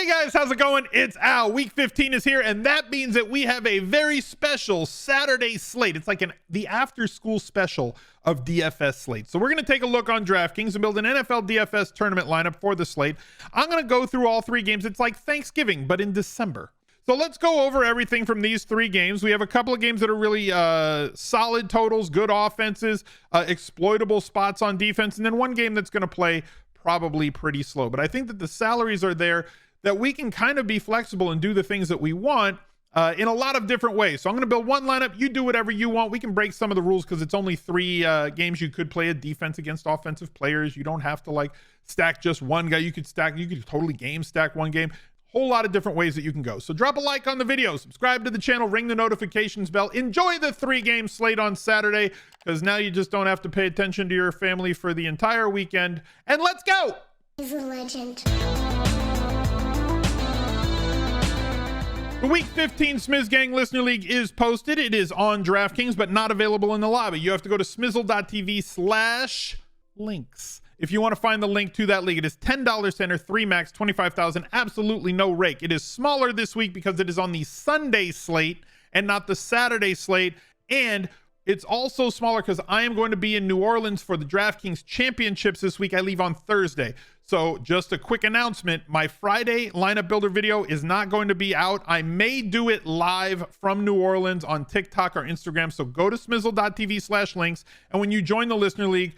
Hey guys, how's it going? It's Al. Week 15 is here, and that means that we have a very special Saturday slate. It's like the after-school special of DFS slate. So we're going to take a look on DraftKings and build an NFL DFS tournament lineup for the slate. I'm going to go through all three games. It's like Thanksgiving, but in December. So let's go over everything from these three games. We have a couple of games that are really solid totals, good offenses, exploitable spots on defense, and then one game that's going to play probably pretty slow. But I think that the salaries are there that we can kind of be flexible and do the things that we want in a lot of different ways. So I'm going to build one lineup. You do whatever you want. We can break some of the rules because it's only three games. You could play a defense against offensive players. You don't have to like stack just one guy. You could totally game stack one game. Whole lot of different ways that you can go. So drop a like on the video, subscribe to the channel, ring the notifications bell. Enjoy the 3-game slate on Saturday because now you just don't have to pay attention to your family for the entire weekend. And let's go. He's a legend. The Week 15 Smiz Gang Listener League is posted. It is on DraftKings, but not available in the lobby. You have to go to smizzle.tv/links. If you want to find the link to that league, it is $10 to enter, 3 max, 25,000, absolutely no rake. It is smaller this week because it is on the Sunday slate and not the Saturday slate. And it's also smaller because I am going to be in New Orleans for the DraftKings Championships this week. I leave on Thursday. So just a quick announcement, my Friday lineup builder video is not going to be out. I may do it live from New Orleans on TikTok or Instagram. So go to smizzle.tv/links. And when you join the Listener League,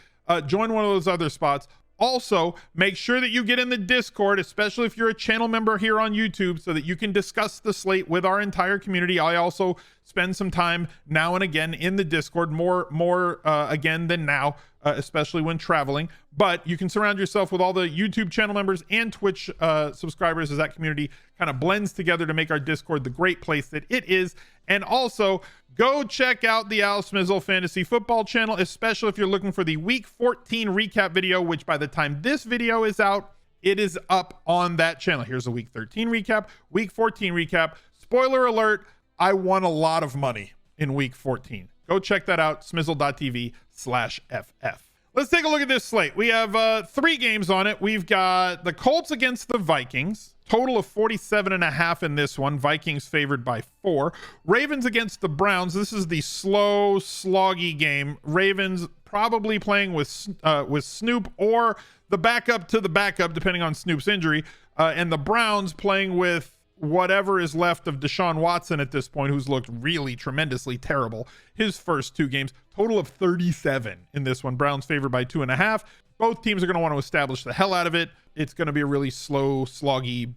join one of those other spots. Also, make sure that you get in the Discord, especially if you're a channel member here on YouTube, so that you can discuss the slate with our entire community. I also spend some time now and again in the Discord, more again than now, especially when traveling. But you can surround yourself with all the YouTube channel members and Twitch subscribers as that community kind of blends together to make our Discord the great place that it is. And also, go check out the Al Smizzle Fantasy Football channel, especially if you're looking for the Week 14 recap video, which by the time this video is out, it is up on that channel. Here's the Week 13 recap, Week 14 recap. Spoiler alert, I won a lot of money in Week 14. Go check that out, smizzle.tv/ff. Let's take a look at this slate. We have 3 games on it. We've got the Colts against the Vikings. Total of 47.5 in this one. Vikings favored by 4. Ravens against the Browns. This is the slow, sloggy game. Ravens probably playing with Snoop or the backup to the backup, depending on Snoop's injury. And the Browns playing with whatever is left of Deshaun Watson at this point, who's looked really tremendously terrible his first 2 games. Total of 37 in this one. Browns favored by 2.5. Both teams are going to want to establish the hell out of it. It's going to be a really slow, sloggy,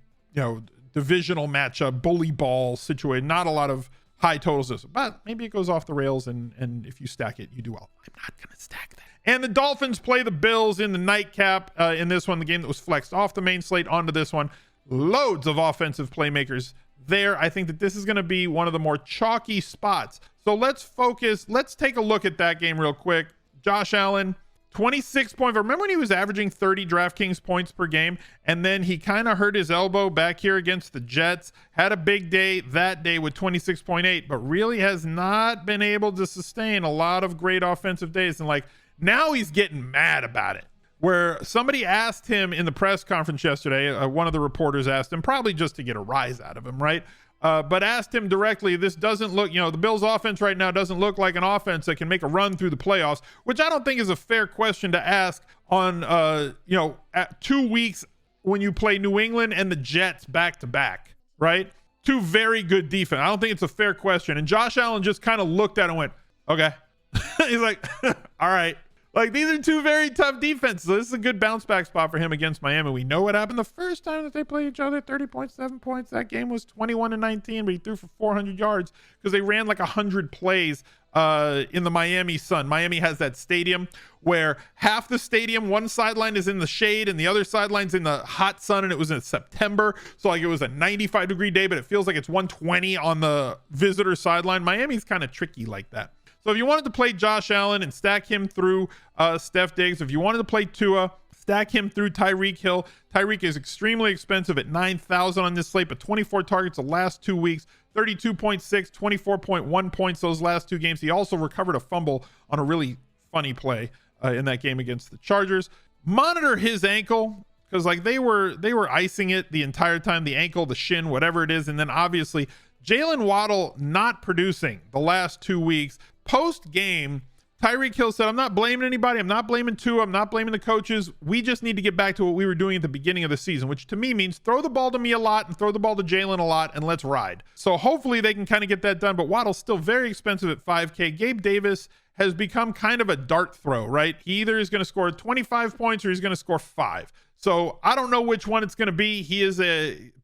divisional matchup, bully ball situation. Not a lot of high totals, but maybe it goes off the rails, and if you stack it, you do well. I'm not going to stack that. And the Dolphins play the Bills in the nightcap in this one, the game that was flexed off the main slate onto this one. Loads of offensive playmakers there. I think that this is going to be one of the more chalky spots. So let's focus. Let's take a look at that game real quick. Josh Allen, 26 points. Remember when he was averaging 30 DraftKings points per game, and then he kind of hurt his elbow back here against the Jets, had a big day that day with 26.8, but really has not been able to sustain a lot of great offensive days. And now he's getting mad about it, where somebody asked him in the press conference yesterday, one of the reporters asked him, probably just to get a rise out of him, right? But asked him directly, this doesn't look, the Bills offense right now doesn't look like an offense that can make a run through the playoffs, which I don't think is a fair question to ask on, at 2 weeks when you play New England and the Jets back to back, right? 2 very good defense. I don't think it's a fair question. And Josh Allen just kind of looked at it and went, okay. He's like, all right. These are 2 very tough defenses. So this is a good bounce back spot for him against Miami. We know what happened the first time that they played each other, 30.7 points. That game was 21-19, but he threw for 400 yards because they ran 100 plays in the Miami sun. Miami has that stadium where half the stadium, one sideline is in the shade and the other sideline's in the hot sun, and it was in September. So it was a 95-degree day, but it feels like it's 120 on the visitor sideline. Miami's kind of tricky like that. So if you wanted to play Josh Allen and stack him through Steph Diggs, if you wanted to play Tua, stack him through Tyreek Hill. Tyreek is extremely expensive at $9,000 on this slate, but 24 targets the last 2 weeks, 32.6, 24.1 points those last 2 games. He also recovered a fumble on a really funny play in that game against the Chargers. Monitor his ankle. because like they were icing it the entire time, the ankle, the shin, whatever it is. And then obviously Jalen Waddle not producing the last 2 weeks. Post game, Tyreek Hill said, I'm not blaming anybody. I'm not blaming Tua. I'm not blaming the coaches. We just need to get back to what we were doing at the beginning of the season, which to me means throw the ball to me a lot and throw the ball to Jalen a lot and let's ride. So hopefully they can kind of get that done. But Waddle's still very expensive at $5K. Gabe Davis has become kind of a dart throw, right? He either is going to score 25 points or he's going to score 5. So I don't know which one it's going to be. He is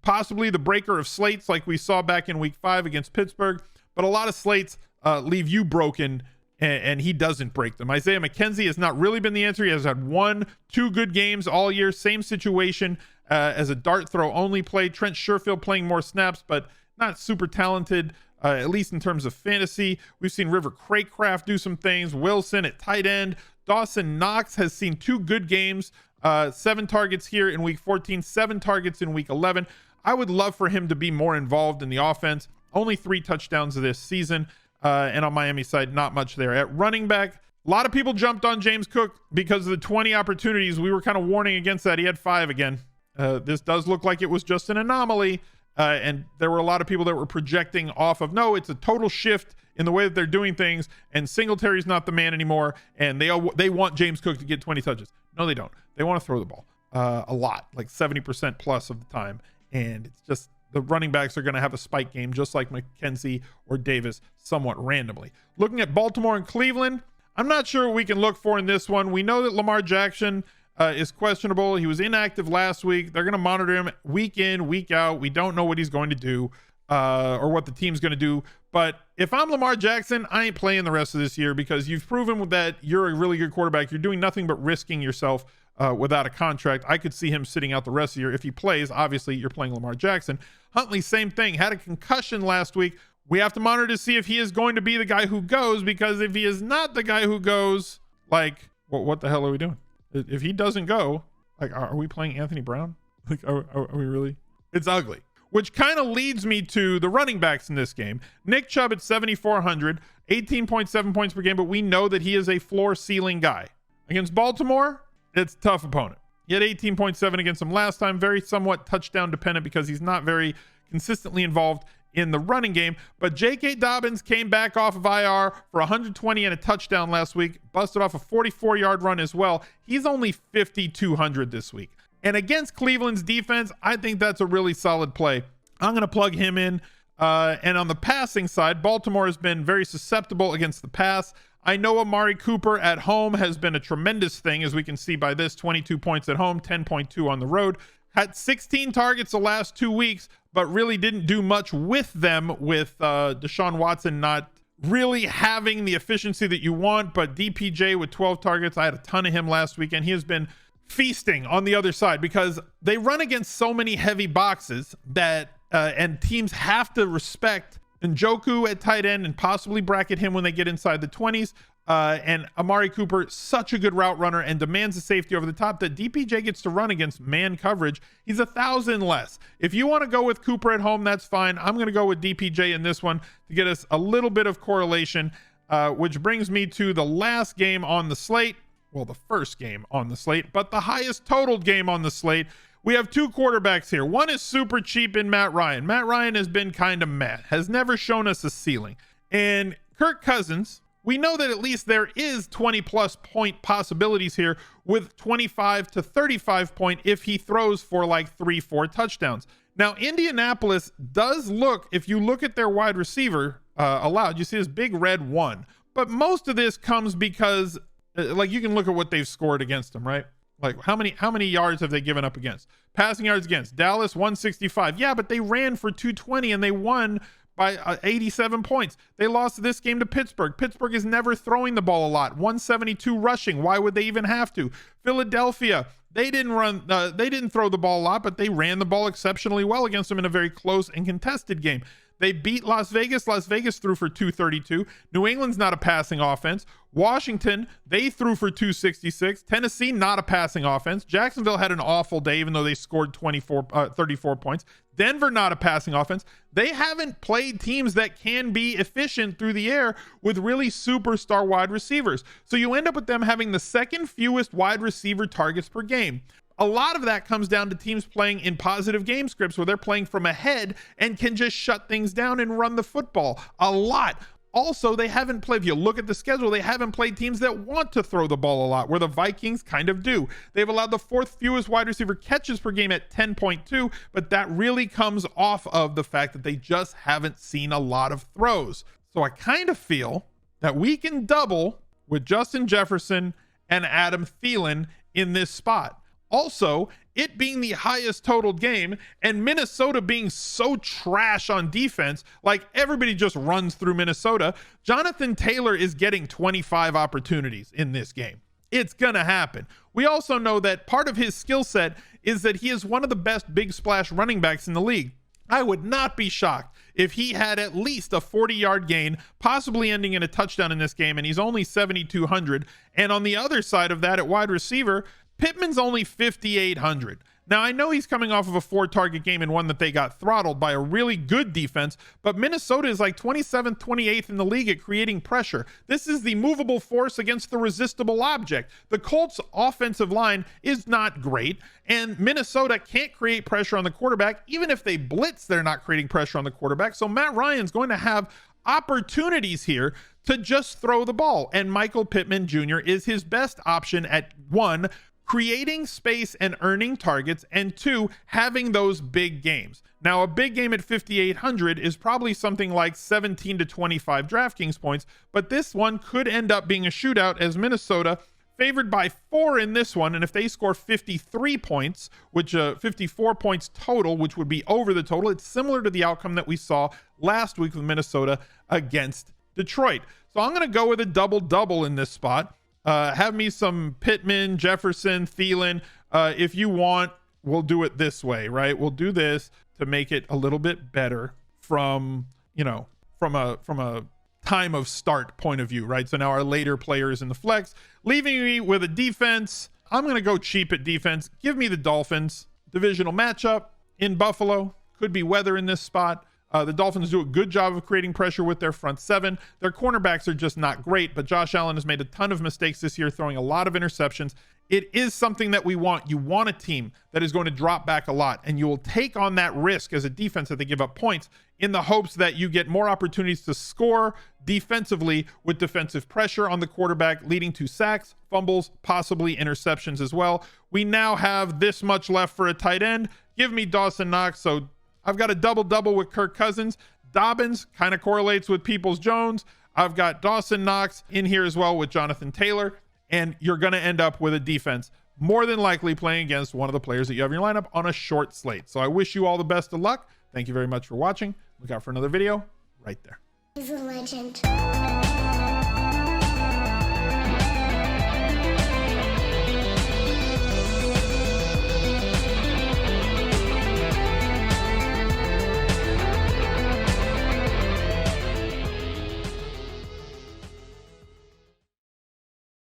possibly the breaker of slates like we saw back in week 5 against Pittsburgh. But a lot of slates leave you broken, and he doesn't break them. Isaiah McKenzie has not really been the answer. He has had 1-2 good games all year. Same situation as a dart throw only play. Trent Sherfield playing more snaps, but not super talented, at least in terms of fantasy. We've seen River Craycraft do some things. Wilson at tight end. Dawson Knox has seen 2 good games. 7 targets here in week 14, 7 targets in week 11. I would love for him to be more involved in the offense. Only 3 touchdowns this season. And on Miami's side, not much there. At running back, a lot of people jumped on James Cook because of the 20 opportunities. We were kind of warning against that. He had 5 again. This does look like it was just an anomaly. And there were a lot of people that were projecting off of, no, it's a total shift in the way that they're doing things. And Singletary's not the man anymore. And they want James Cook to get 20 touches. No, they don't. They want to throw the ball a lot, like 70% plus of the time. And it's just, the running backs are going to have a spike game, just like McKenzie or Davis, somewhat randomly. Looking at Baltimore and Cleveland, I'm not sure what we can look for in this one. We know that Lamar Jackson is questionable. He was inactive last week. They're going to monitor him week in, week out. We don't know what he's going to do or what the team's going to do. But if I'm Lamar Jackson, I ain't playing the rest of this year because you've proven that you're a really good quarterback. You're doing nothing but risking yourself without a contract. I could see him sitting out the rest of the year. If he plays, obviously you're playing Lamar Jackson. Huntley, same thing. Had a concussion last week. We have to monitor to see if he is going to be the guy who goes, because if he is not the guy who goes, like, what the hell are we doing? If he doesn't go, like, are we playing Anthony Brown? Like, are we really? It's ugly. Which kind of leads me to the running backs in this game. Nick Chubb at 7,400, 18.7 points per game, but we know that he is a floor ceiling guy. Against Baltimore, it's a tough opponent. He had 18.7 against them last time, very somewhat touchdown dependent because he's not very consistently involved in the running game. But J.K. Dobbins came back off of IR for 120 and a touchdown last week, busted off a 44-yard run as well. He's only 5,200 this week. And against Cleveland's defense, I think that's a really solid play. I'm going to plug him in. And on the passing side, Baltimore has been very susceptible against the pass. I know Amari Cooper at home has been a tremendous thing, as we can see by this, 22 points at home, 10.2 on the road. Had 16 targets the last 2 weeks, but really didn't do much with them, with Deshaun Watson not really having the efficiency that you want. But DPJ with 12 targets, I had a ton of him last week, and he has been feasting on the other side because they run against so many heavy boxes that and teams have to respect Njoku at tight end and possibly bracket him when they get inside the 20s. And Amari Cooper, such a good route runner and demands a safety over the top that DPJ gets to run against man coverage. He's 1,000 less. If you want to go with Cooper at home, that's fine. I'm going to go with DPJ in this one to get us a little bit of correlation, which brings me to the last game on the slate. Well, the first game on the slate, but the highest totaled game on the slate. We have 2 quarterbacks here. One is super cheap in Matt Ryan. Matt Ryan has been kind of meh, has never shown us a ceiling. And Kirk Cousins, we know that at least there is 20 plus point possibilities here with 25 to 35 point if he throws for like 3-4 touchdowns. Now, Indianapolis does look, if you look at their wide receiver allowed, you see this big red 1. But most of this comes because, like, you can look at what they've scored against them, right? Like, how many yards have they given up against? Passing yards against Dallas, 165. Yeah, but they ran for 220 and they won by 87 points. They lost this game to Pittsburgh. Pittsburgh is never throwing the ball a lot. 172 rushing. Why would they even have to? Philadelphia, they didn't throw the ball a lot, but they ran the ball exceptionally well against them in a very close and contested game. They beat Las Vegas. Las Vegas threw for 232. New England's not a passing offense. Washington, they threw for 266. Tennessee, not a passing offense. Jacksonville had an awful day, even though they scored 34 points. Denver, not a passing offense. They haven't played teams that can be efficient through the air with really superstar wide receivers. So you end up with them having the second fewest wide receiver targets per game. A lot of that comes down to teams playing in positive game scripts where they're playing from ahead and can just shut things down and run the football a lot. Also, they haven't played, if you look at the schedule, they haven't played teams that want to throw the ball a lot, where the Vikings kind of do. They've allowed the 4th fewest wide receiver catches per game at 10.2, but that really comes off of the fact that they just haven't seen a lot of throws. So I kind of feel that we can double with Justin Jefferson and Adam Thielen in this spot. Also, it being the highest totaled game and Minnesota being so trash on defense, like everybody just runs through Minnesota, Jonathan Taylor is getting 25 opportunities in this game. It's gonna happen. We also know that part of his skill set is that he is one of the best big splash running backs in the league. I would not be shocked if he had at least a 40-yard gain, possibly ending in a touchdown in this game, and he's only 7,200. And on the other side of that, at wide receiver, Pittman's only 5,800. Now, I know he's coming off of a 4-target game and one that they got throttled by a really good defense, but Minnesota is like 27th, 28th in the league at creating pressure. This is the movable force against the resistible object. The Colts' offensive line is not great, and Minnesota can't create pressure on the quarterback. Even if they blitz, they're not creating pressure on the quarterback. So Matt Ryan's going to have opportunities here to just throw the ball, and Michael Pittman Jr. is his best option at 1, creating space and earning targets, and 2, having those big games. Now, a big game at 5,800 is probably something like 17 to 25 DraftKings points, but this one could end up being a shootout as Minnesota favored by 4 in this one, and if they score 53 points, which 54 points total, which would be over the total, it's similar to the outcome that we saw last week with Minnesota against Detroit. So I'm going to go with a double-double in this spot. Have me some Pittman, Jefferson, Thielen. If you want, we'll do it this way, right? We'll do this to make it a little bit better from a time of start point of view, right? So now our later players in the flex, leaving me with a defense. I'm going to go cheap at defense. Give me the Dolphins. Divisional matchup in Buffalo. Could be weather in this spot. The Dolphins do a good job of creating pressure with their front 7. Their cornerbacks are just not great, but Josh Allen has made a ton of mistakes this year, throwing a lot of interceptions. It is something that we want. You want a team that is going to drop back a lot, and you will take on that risk as a defense that they give up points in the hopes that you get more opportunities to score defensively with defensive pressure on the quarterback, leading to sacks, fumbles, possibly interceptions as well. We now have this much left for a tight end. Give me Dawson Knox. So I've got a double-double with Kirk Cousins. Dobbins kind of correlates with Peoples-Jones. I've got Dawson Knox in here as well with Jonathan Taylor. And you're going to end up with a defense more than likely playing against one of the players that you have in your lineup on a short slate. So I wish you all the best of luck. Thank you very much for watching. Look out for another video right there. He's a legend.